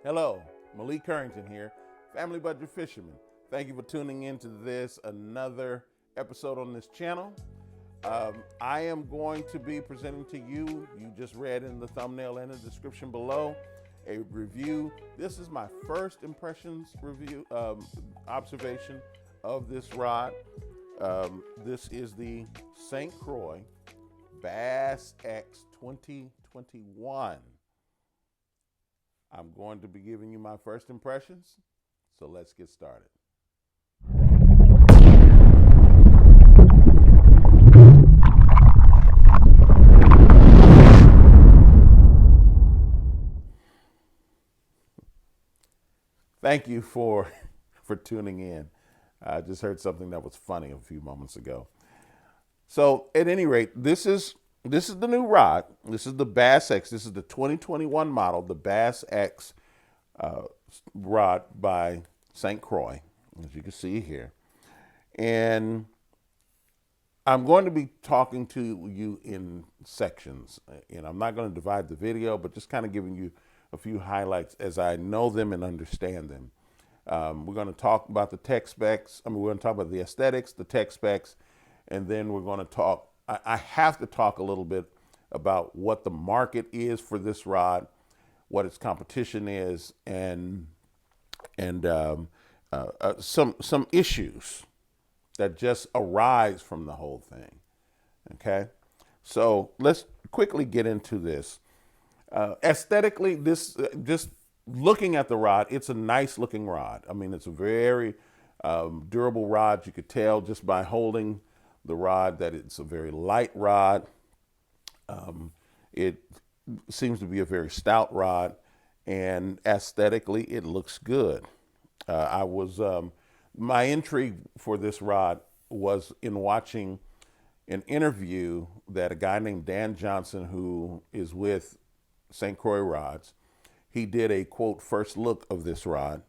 Hello, Malik Currington here, Family Budget Fisherman. Thank you for tuning in to another episode on this channel. I am going to be presenting to you, you just read in the thumbnail and the description below, a review. This is my first impressions review, observation of this rod. This is the St. Croix BassX 2021. I'm going to be giving you my first impressions, so let's get started. Thank you for tuning in. I just heard something that was funny a few moments ago. So at any rate, this is the new rod. This is the BassX. This is the 2021 model, the BassX rod by St. Croix, as you can see here. And I'm going to be talking to you in sections. And I'm not going to divide the video, but just kind of giving you a few highlights as I know them and understand them. We're going to talk about the tech specs. We're going to talk about the aesthetics, the tech specs, and then we're going to talk. I have to talk a little bit about what the market is for this rod, what its competition is, and some issues that just arise from the whole thing. Okay, so let's quickly get into this. Aesthetically, this just looking at the rod, it's a nice looking rod. I mean, it's a very durable rod. You could tell just by holding the rod that it's a very light rod. It seems to be a very stout rod, and aesthetically, it looks good. My intrigue for this rod was in watching an interview that a guy named Dan Johnson, who is with St. Croix Rods, he did a quote first look of this rod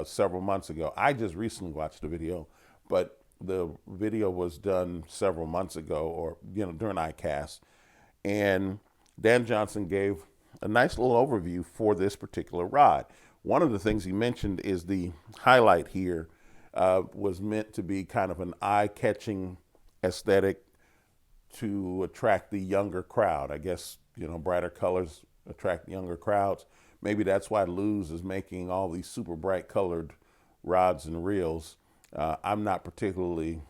several months ago. I just recently watched the video, but the video was done several months ago, or during ICAST, and Dan Johnson gave a nice little overview for this particular rod. One of the things he mentioned is the highlight here was meant to be kind of an eye-catching aesthetic to attract the younger crowd. I guess brighter colors attract younger crowds. Maybe that's why Luz is making all these super bright colored rods and reels. I'm not particularly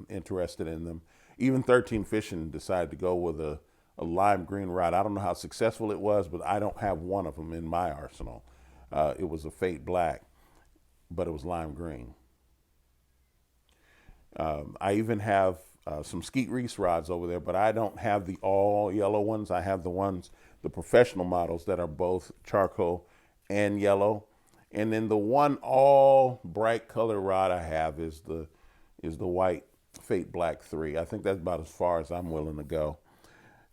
interested in them. Even 13 Fishing decided to go with a lime green rod. I don't know how successful it was, but I don't have one of them in my arsenal. It was a Fate Black, but it was lime green. I even have some Skeet Reese rods over there, but I don't have the all yellow ones. I have the professional models that are both charcoal and yellow. And then the one all bright color rod I have is the white Fate Black 3. I think that's about as far as I'm willing to go.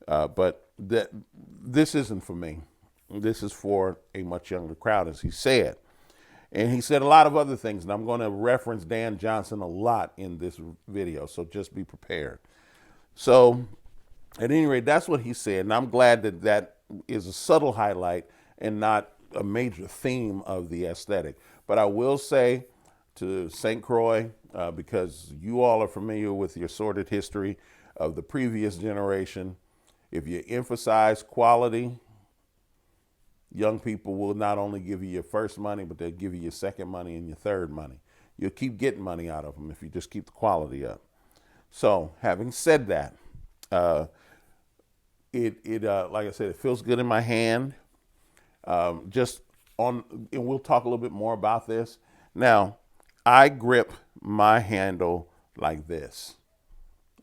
But this isn't for me. This is for a much younger crowd, as he said. And he said a lot of other things, and I'm going to reference Dan Johnson a lot in this video, so just be prepared. So at any rate, that's what he said, and I'm glad that that is a subtle highlight and not a major theme of the aesthetic. But I will say to St. Croix, because you all are familiar with your sordid history of the previous generation, if you emphasize quality, young people will not only give you your first money, but they'll give you your second money and your third money. You'll keep getting money out of them if you just keep the quality up. So having said that, like I said, it feels good in my hand. And we'll talk a little bit more about this. Now, I grip my handle like this.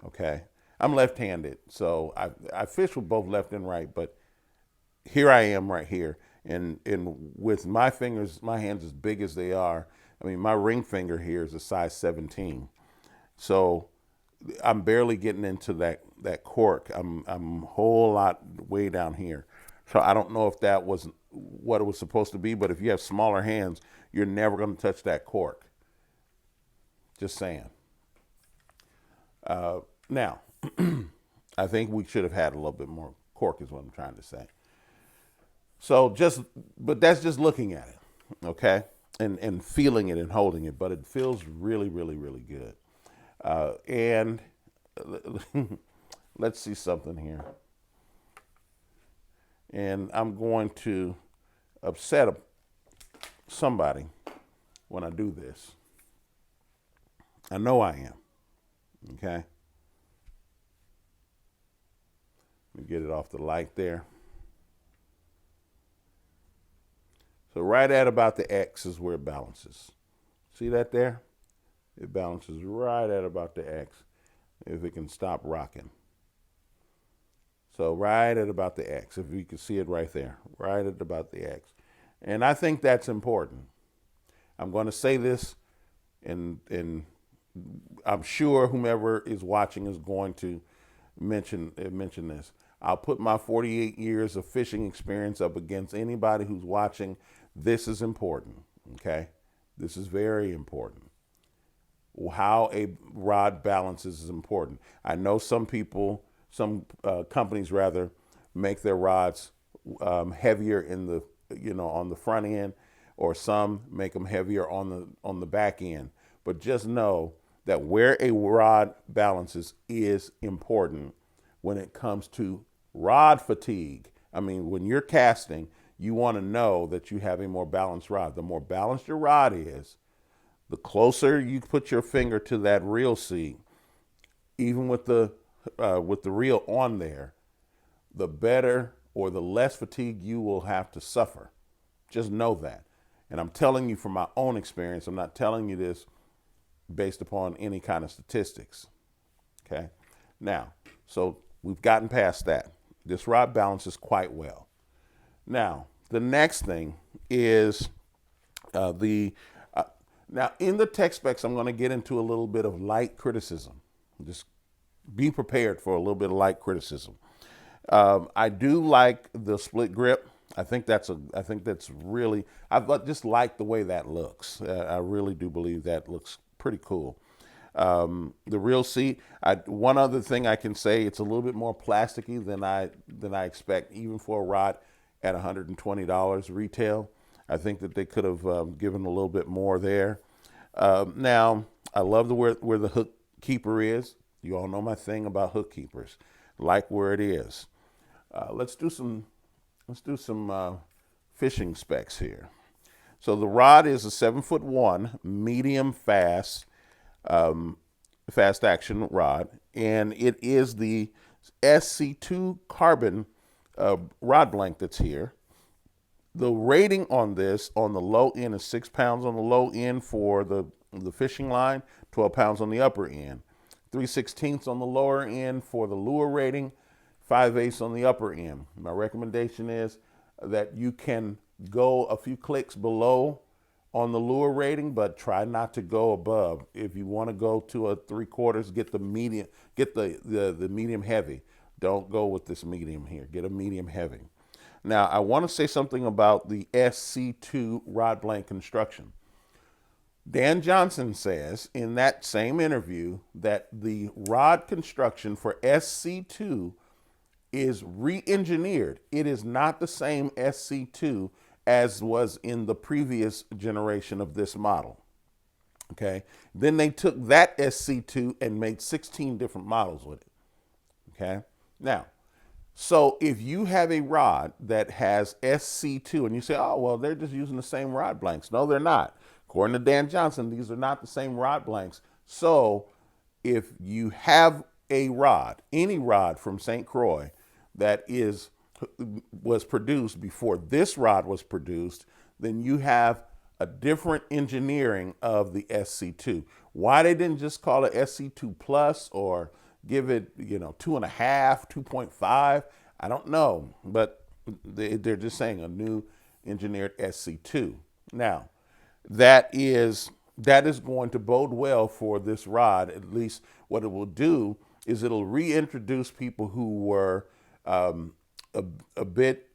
Okay, I'm left-handed, so I fish with both left and right, but here I am right here, and with my fingers, my hands as big as they are. I mean, my ring finger here is a size 17, so I'm barely getting into that cork. I'm a whole lot way down here, so I don't know if that was what it was supposed to be. But if you have smaller hands, you're never going to touch that cork. Just saying. Now, I think we should have had a little bit more cork, is what I'm trying to say. So but that's just looking at it, okay, and feeling it and holding it. But it feels really, really, really good. And let's see something here. And I'm going to upset somebody when I do this. I know I am. Okay. Let me get it off the light there. So right at about the X is where it balances. See that there? It balances right at about the X if it can stop rocking. So right at about the X, if you can see it right there, right at about the X. And I think that's important. I'm going to say this, and I'm sure whomever is watching is going to mention this. I'll put my 48 years of fishing experience up against anybody who's watching. This is important, okay? This is very important. How a rod balances is important. I know some people, some companies rather, make their rods heavier in the, on the front end, or some make them heavier on the back end. But just know that where a rod balances is important when it comes to rod fatigue. I mean, when you're casting, you want to know that you have a more balanced rod. The more balanced your rod is, the closer you put your finger to that reel seat, even with the reel on there, the better or the less fatigue you will have to suffer. Just know that. And I'm telling you from my own experience. I'm not telling you this based upon any kind of statistics. Okay. Now, so we've gotten past that. This rod balances quite well. Now, the next thing is now in the tech specs, I'm going to get into a little bit of light criticism. Just be prepared for a little bit of light criticism. I do like the split grip. I think that's really, I just like the way that looks. I really do believe that looks pretty cool. The reel seat, one other thing I can say, it's a little bit more plasticky than I expect, even for a rod at $120 retail. I think that they could have given a little bit more there. Now, I love where the hook keeper is. You all know my thing about hook keepers. Like where it is. Let's do some fishing specs here. So the rod is a 7'1" medium fast action rod, and it is the SC2 carbon rod blank that's here. The rating on this on the low end is 6 pounds on the low end for the fishing line, 12 pounds on the upper end. 3/16 on the lower end for the lure rating, 5/8 on the upper end. My recommendation is that you can go a few clicks below on the lure rating, but try not to go above. If you want to go to a 3/4, get the medium, get the medium heavy. Don't go with this medium here. Get a medium heavy. Now, I want to say something about the SC2 rod blank construction. Dan Johnson says in that same interview that the rod construction for SC2 is re-engineered. It is not the same SC2 as was in the previous generation of this model. Okay. Then they took that SC2 and made 16 different models with it. Okay. Now, so if you have a rod that has SC2 and you say, oh, well, they're just using the same rod blanks. No, they're not. According to Dan Johnson, these are not the same rod blanks. So if you have a rod, any rod from St. Croix that was produced before this rod was produced, then you have a different engineering of the SC2. Why they didn't just call it SC2 plus or give it, 2.5, 2.5, I don't know, but they're just saying a new engineered SC2. Now, that is going to bode well for this rod. At least what it will do is it'll reintroduce people who were a bit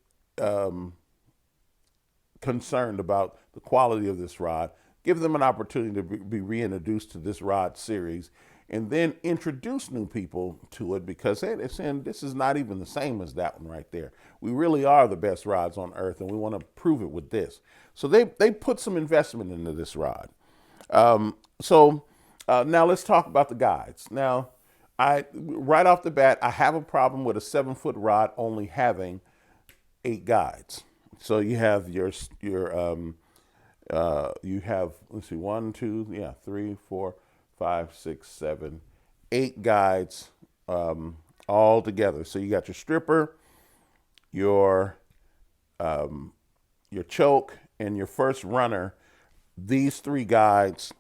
concerned about the quality of this rod, give them an opportunity to be reintroduced to this rod series, and then introduce new people to it, because hey, they're saying this is not even the same as that one right there. We really are the best rods on earth, and we want to prove it with this. So they put some investment into this rod. Now let's talk about the guides. Now, right off the bat, I have a problem with a 7-foot rod only having 8 guides. So you have you have, let's see, 1, 2, 3, 4, 5, 6, 7, 8 guides all together. So you got your stripper, your choke, and your first runner. These 3 guides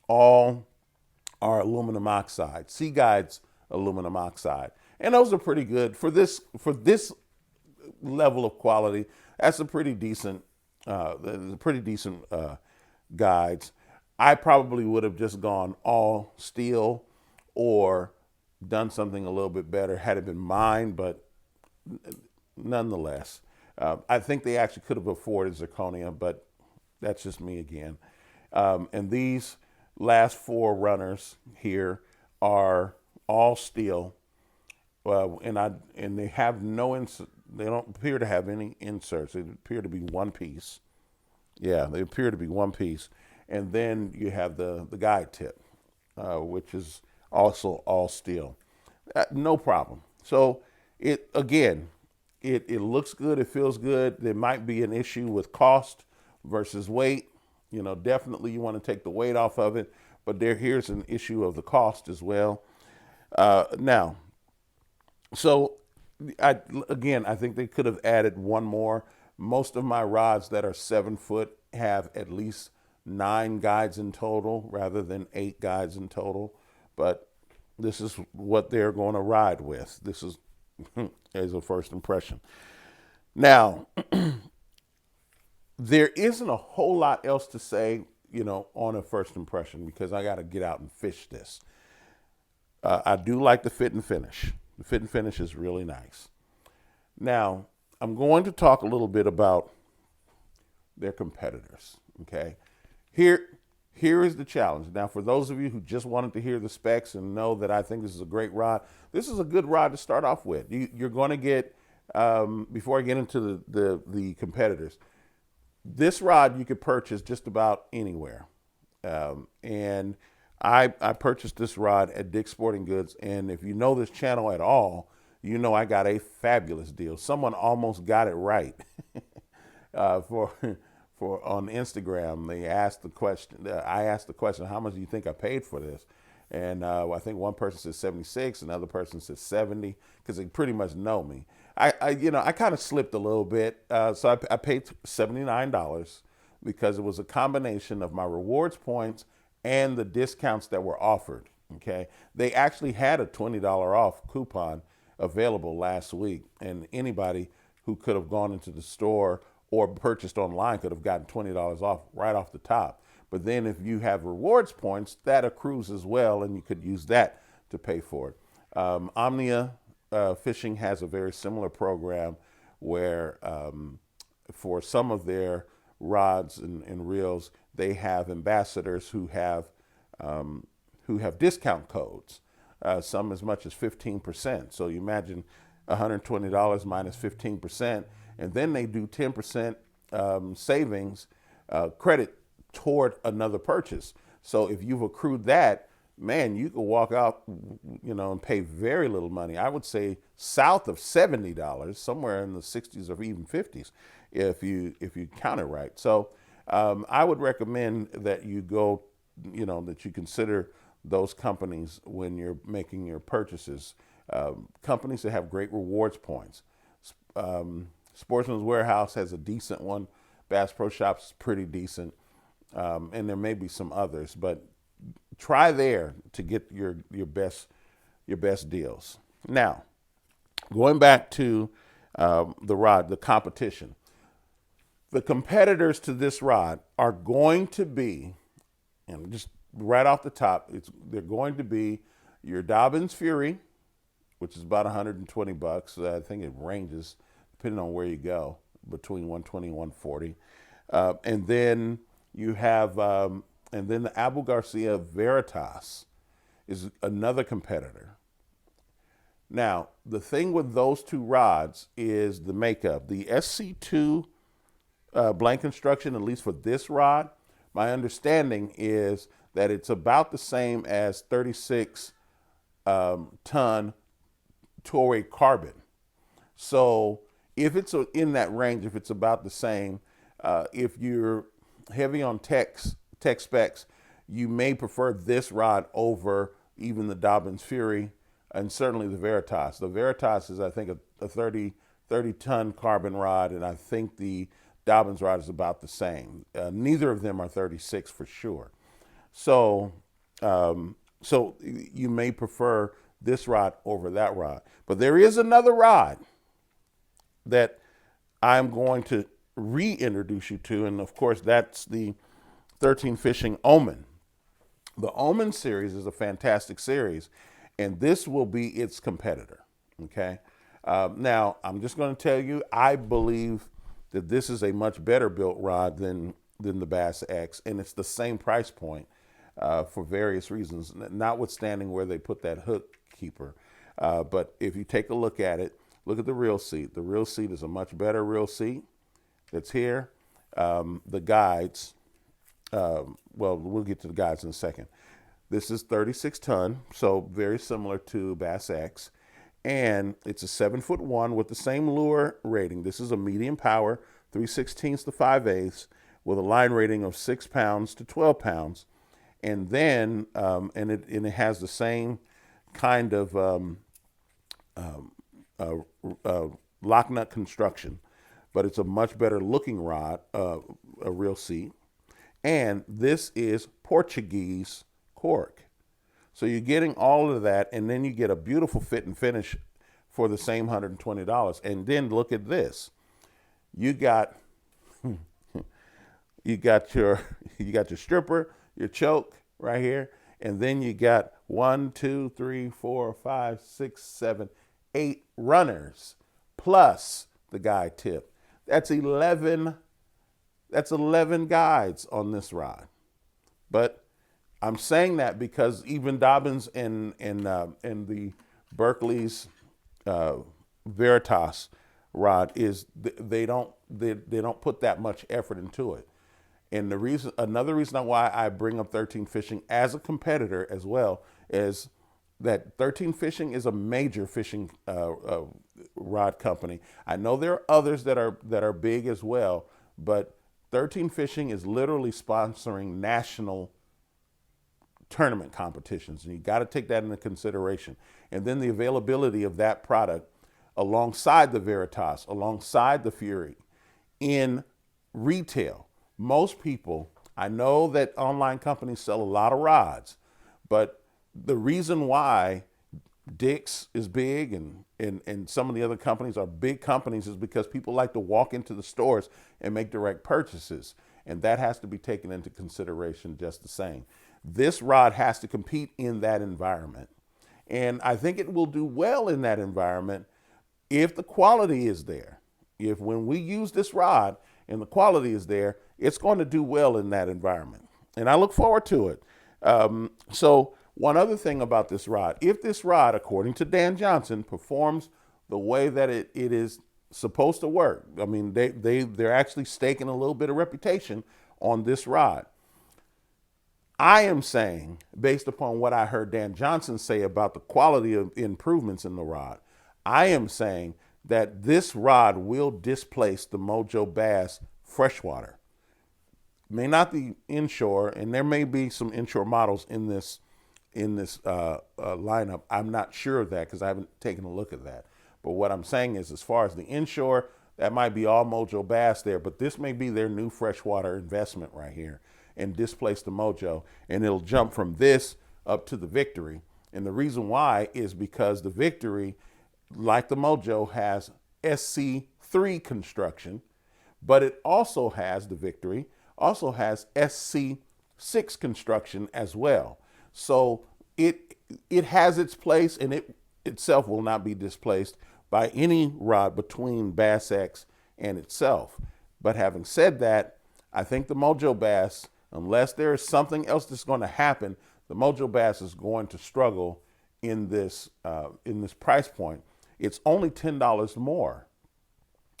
all are aluminum oxide. C guides, aluminum oxide, and those are pretty good for this level of quality. That's a pretty decent guides. I probably would have just gone all steel or done something a little bit better had it been mine, but nonetheless, I think they actually could have afforded zirconia, but that's just me again. And these last 4 runners here are all steel, and they have no they don't appear to have any inserts. They appear to be one piece. Yeah, they appear to be one piece. And then you have the guide tip, which is also all steel. No problem. So it looks good. It feels good. There might be an issue with cost versus weight. Definitely you want to take the weight off of it, but here's an issue of the cost as well. Now, so I think they could have added one more. Most of my rods that are 7 foot have at least 9 guides in total rather than 8 guides in total. But this is what they're going to ride with. This is as a first impression. Now, there isn't a whole lot else to say, on a first impression, because I got to get out and fish this. I do like the fit and finish. The fit and finish is really nice. Now, I'm going to talk a little bit about their competitors, okay? Here is the challenge. Now, for those of you who just wanted to hear the specs and know that I think this is a great rod, this is a good rod to start off with. You're going to get, before I get into the competitors, this rod you could purchase just about anywhere. And I purchased this rod at Dick's Sporting Goods, and if you know this channel at all, you know I got a fabulous deal. Someone almost got it right. For on Instagram, they asked the question. I asked the question, "How much do you think I paid for this?" And I think one person said 76, another person said 70, because they pretty much know me. I kind of slipped a little bit, so I paid $79 because it was a combination of my rewards points and the discounts that were offered. Okay, they actually had a $20 off coupon available last week, and anybody who could have gone into the store or purchased online could have gotten $20 off right off the top. But then if you have rewards points, that accrues as well, and you could use that to pay for it. Omnia Fishing has a very similar program where for some of their rods and reels, they have ambassadors who have discount codes, some as much as 15%. So you imagine $120 minus 15%, and then they do 10% savings credit toward another purchase. So if you've accrued that, man, you could walk out, and pay very little money. I would say south of $70, somewhere in the 60s or even 50s, if you count it right. So I would recommend that you go, that you consider those companies when you're making your purchases. Companies that have great rewards points. Sportsman's Warehouse has a decent one. Bass Pro Shops is pretty decent. And there may be some others, but try there to get your best deals. Now, going back to the rod, the competition. The competitors to this rod are going to be, and just right off the top, they're going to be your Dobyns Fury, which is about $120. I think it ranges, depending on where you go, between $120 and $140. And then you have, and then the Abu Garcia Veritas is another competitor. Now, the thing with those two rods is the makeup. The SC2 blank construction, at least for this rod, my understanding is that it's about the same as 36 ton Torrey carbon. So if it's in that range, if it's about the same, if you're heavy on tech specs, you may prefer this rod over even the Dobyns Fury and certainly the Veritas. The Veritas is, I think, a 30 ton carbon rod, and I think the Dobyns rod is about the same. Neither of them are 36 for sure. So, so you may prefer this rod over that rod. But there is another rod that I'm going to reintroduce you to, and of course that's the 13 Fishing Omen. The Omen series is a fantastic series, and this will be its competitor. Okay. Now I'm just going to tell you, I believe that this is a much better built rod than the BassX, and it's the same price point for various reasons, notwithstanding where they put that hook keeper. But if you take a look at it, look at the reel seat. The reel seat is a much better reel seat that's here. The guides, well, we'll get to the guides in a second. This is 36 ton, so very similar to BassX. And it's a 7'1" with the same lure rating. This is a medium power, 3/16 to 5/8, with a line rating of 6 pounds to 12 pounds. And then, and it has the same kind of lock nut construction, but it's a much better looking rod, a reel seat. And this is Portuguese cork. So you're getting all of that, and then you get a beautiful fit and finish for the same $120. And then look at this. You got you got your stripper, your choke right here, and then you got 1, 2, 3, 4, 5, 6, 7, 8 runners plus the guide tip. That's 11 guides on this rod. But I'm saying that because even Dobyns and the Berkeley's Veritas rod is they don't put that much effort into it. And another reason why I bring up 13 Fishing as a competitor as well is that 13 Fishing is a major fishing rod company. I know there are others that are big as well, but 13 Fishing is literally sponsoring national tournament competitions, and you got to take that into consideration. And then the availability of that product alongside the Veritas, alongside the Fury in retail. Most people, I know that online companies sell a lot of rods, but the reason why Dick's is big and some of the other companies are big companies is because people like to walk into the stores and make direct purchases. And that has to be taken into consideration just the same. This rod has to compete in that environment. And I think it will do well in that environment if the quality is there. If when we use this rod and the quality is there, it's going to do well in that environment. And I look forward to it. So one other thing about this rod, if this rod, according to Dan Johnson, performs the way that it is supposed to work, I mean, they're actually staking a little bit of reputation on this rod. I am saying, based upon what I heard Dan Johnson say about the quality of improvements in the rod, I am saying that this rod will displace the Mojo Bass freshwater. May not be inshore, and there may be some inshore models in this lineup. I'm not sure of that because I haven't taken a look at that. But what I'm saying is, as far as the inshore, that might be all Mojo Bass there, but this may be their new freshwater investment right here and displace the Mojo, and it'll jump from this up to the Victory. And the reason why is because the Victory, like the Mojo, has SC3 construction, but it also has, the Victory also has SC6 construction as well. So it has its place, and it itself will not be displaced by any rod between BassX and itself. But having said that, I think the Mojo Bass, unless there is something else that's going to happen, the Mojo bass is going to struggle in this price point. It's only $10 more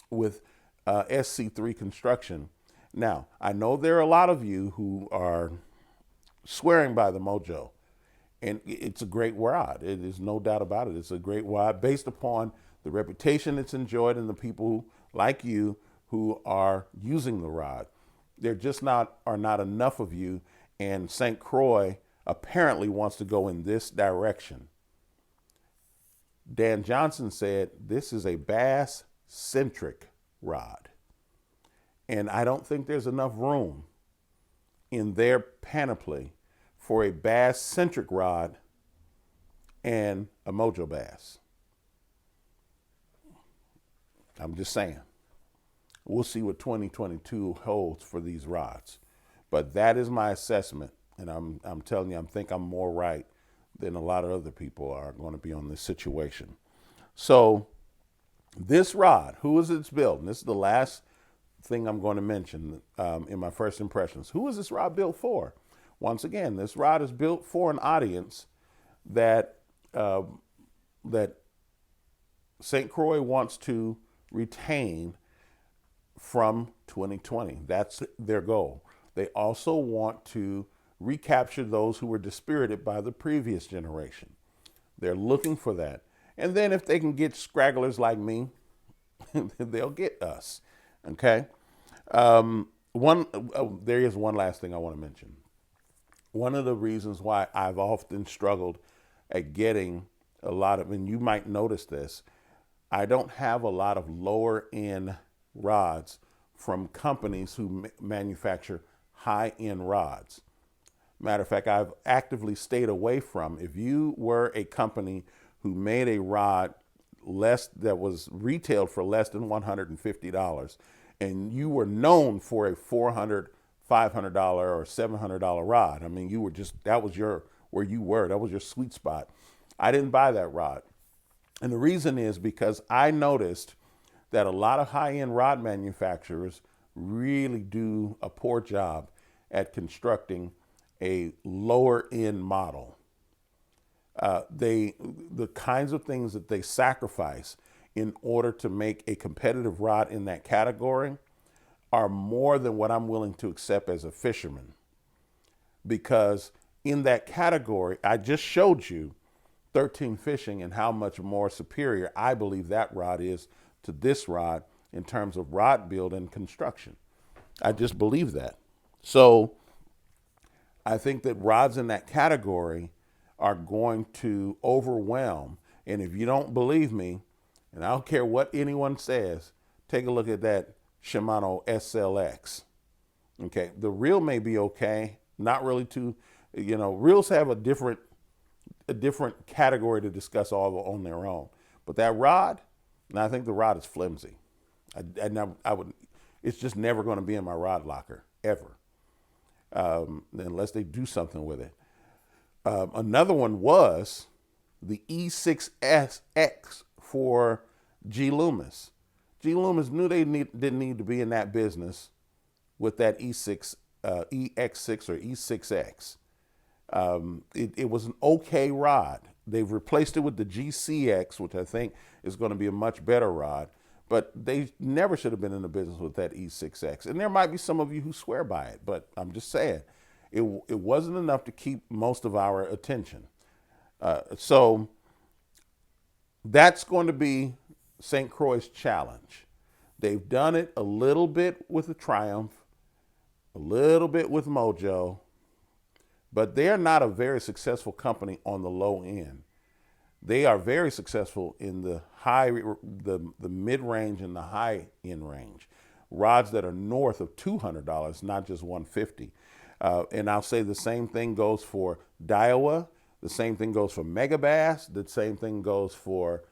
with SC3 construction. Now, I know there are a lot of you who are swearing by the Mojo, and it's a great rod. It is no doubt about it. It's a great rod based upon the reputation it's enjoyed and the people like you who are using the rod. There just are not enough of you, and St. Croix apparently wants to go in this direction. Dan Johnson said this is a bass-centric rod. And I don't think there's enough room in their panoply for a bass-centric rod and a Mojo bass. I'm just saying. We'll see what 2022 holds for these rods. But that is my assessment. And I'm telling you, I think I'm more right than a lot of other people are going to be on this situation. So this rod, who is its built? And this is the last thing I'm going to mention in my first impressions. Who is this rod built for? Once again, this rod is built for an audience that that St. Croix wants to retain from 2020. That's their goal. They also want to recapture those who were dispirited by the previous generation. They're looking for that. And then if they can get scragglers like me, they'll get us. Okay? There is one last thing I want to mention. One of the reasons why I've often struggled at getting a lot of, and you might notice this, I don't have a lot of lower end rods from companies who manufacture high-end rods. Matter of fact, I've actively stayed away from, if you were a company who made a rod that was retailed for less than $150, and you were known for a $400, $500 or $700 rod. I mean, you were just, that was where you were, that was your sweet spot. I didn't buy that rod. And the reason is because I noticed that a lot of high-end rod manufacturers really do a poor job at constructing a lower end model. The kinds of things that they sacrifice in order to make a competitive rod in that category are more than what I'm willing to accept as a fisherman. Because in that category, I just showed you 13 Fishing and how much more superior I believe that rod is to this rod in terms of rod build and construction. I just believe that. So I think that rods in that category are going to overwhelm. And if you don't believe me, and I don't care what anyone says, take a look at that Shimano SLX. Okay, the reel may be okay, not really too, reels have a different category to discuss all on their own. But that rod, and I think the rod is flimsy. It's just never going to be in my rod locker, ever, unless they do something with it. Another one was the E6SX for G. Loomis. G. Loomis knew they didn't need to be in that business with that EX6 or E6X. It was an okay rod. They've replaced it with the GCX, which I think is going to be a much better rod, but they never should have been in the business with that E6X. And there might be some of you who swear by it, but I'm just saying, it wasn't enough to keep most of our attention. So that's going to be St. Croix's challenge. They've done it a little bit with the Triumph, a little bit with Mojo, but they're not a very successful company on the low end. They are very successful in the the mid-range and the high-end range. Rods that are north of $200, not just $150. And I'll say the same thing goes for Daiwa. The same thing goes for Megabass. The same thing goes for,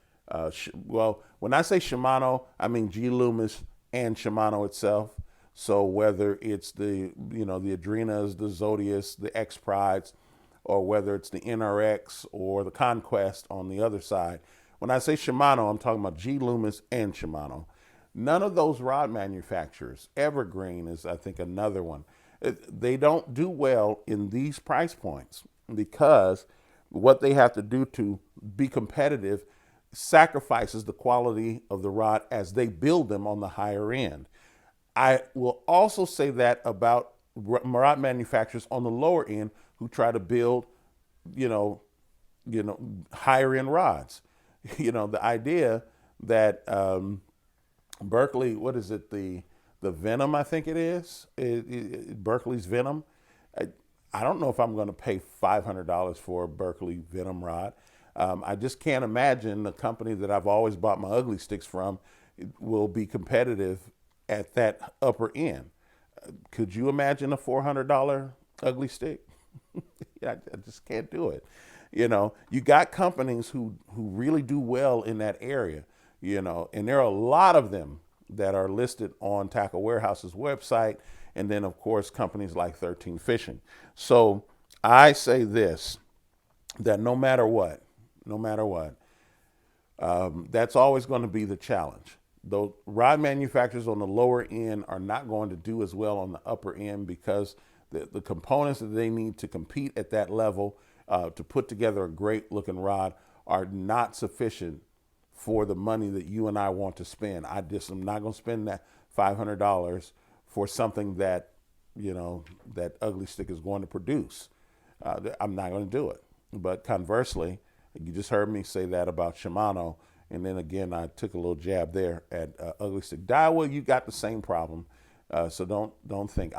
when I say Shimano, I mean G. Loomis and Shimano itself. So whether it's the Adrenas, the Zodius, the X Prides, or whether it's the NRX or the Conquest on the other side, when I say Shimano, I'm talking about G. Loomis and Shimano. None of those rod manufacturers, Evergreen is I think another one, they don't do well in these price points. because what they have to do to be competitive sacrifices the quality of the rod as they build them on the higher end. I will also say that about rod manufacturers on the lower end who try to build, you know, higher end rods. The idea that Berkeley, what is it, the Venom, I think it is, Berkeley's Venom. I don't know if I'm going to pay $500 for a Berkeley Venom rod. I just can't imagine the company that I've always bought my ugly sticks from will be competitive at that upper end. Could you imagine a $400 ugly stick? I just can't do it. You got companies who really do well in that area, and there are a lot of them that are listed on Tackle Warehouse's website. And then, of course, companies like 13 Fishing. So I say this, that no matter what, that's always going to be the challenge. Those rod manufacturers on the lower end are not going to do as well on the upper end because the components that they need to compete at that level to put together a great looking rod are not sufficient for the money that you and I want to spend. I just am not going to spend that $500 for something that, that ugly stick is going to produce. I'm not going to do it. But conversely, you just heard me say that about Shimano. And then again, I took a little jab there at ugly stick. Daiwa, you got the same problem. So don't think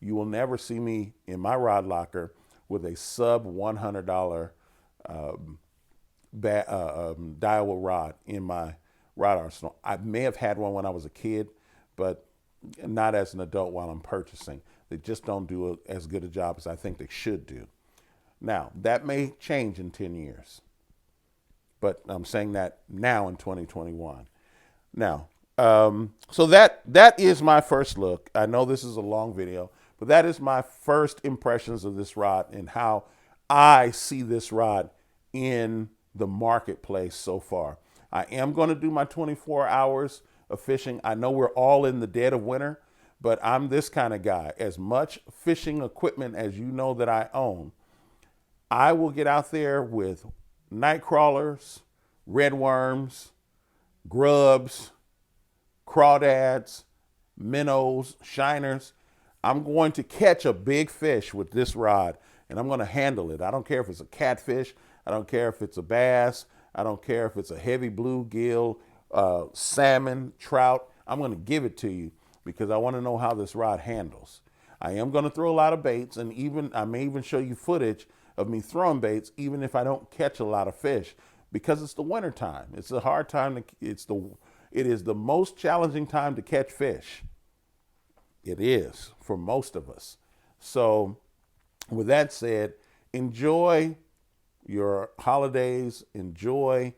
you will never see me in my rod locker with a sub $100 Daiwa rod in my rod arsenal. I may have had one when I was a kid, but not as an adult while I'm purchasing. They just don't do as good a job as I think they should do. Now, that may change in 10 years, but I'm saying that now in 2021. Now, so that is my first look. I know this is a long video, but that is my first impressions of this rod and how I see this rod in the marketplace so far. I am going to do my 24 hours of fishing. I know we're all in the dead of winter, but I'm this kind of guy. As much fishing equipment as you know that I own, I will get out there with night crawlers, red worms, grubs, crawdads, minnows, shiners. I'm going to catch a big fish with this rod, and I'm going to handle it. I don't care if it's a catfish. I don't care if it's a bass. I don't care if it's a heavy bluegill, salmon, trout. I'm going to give it to you because I want to know how this rod handles. I am going to throw a lot of baits, and I may even show you footage of me throwing baits, even if I don't catch a lot of fish, because it's the winter time. It's a hard time it is the most challenging time to catch fish. It is for most of us. So with that said, enjoy your holidays, enjoy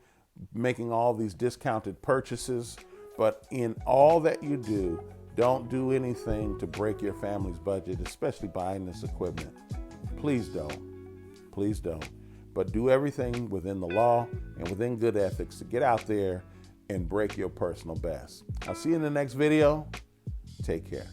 making all these discounted purchases, but in all that you do, don't do anything to break your family's budget, especially buying this equipment. Please don't. Please don't. But do everything within the law and within good ethics to get out there and break your personal best. I'll see you in the next video. Take care.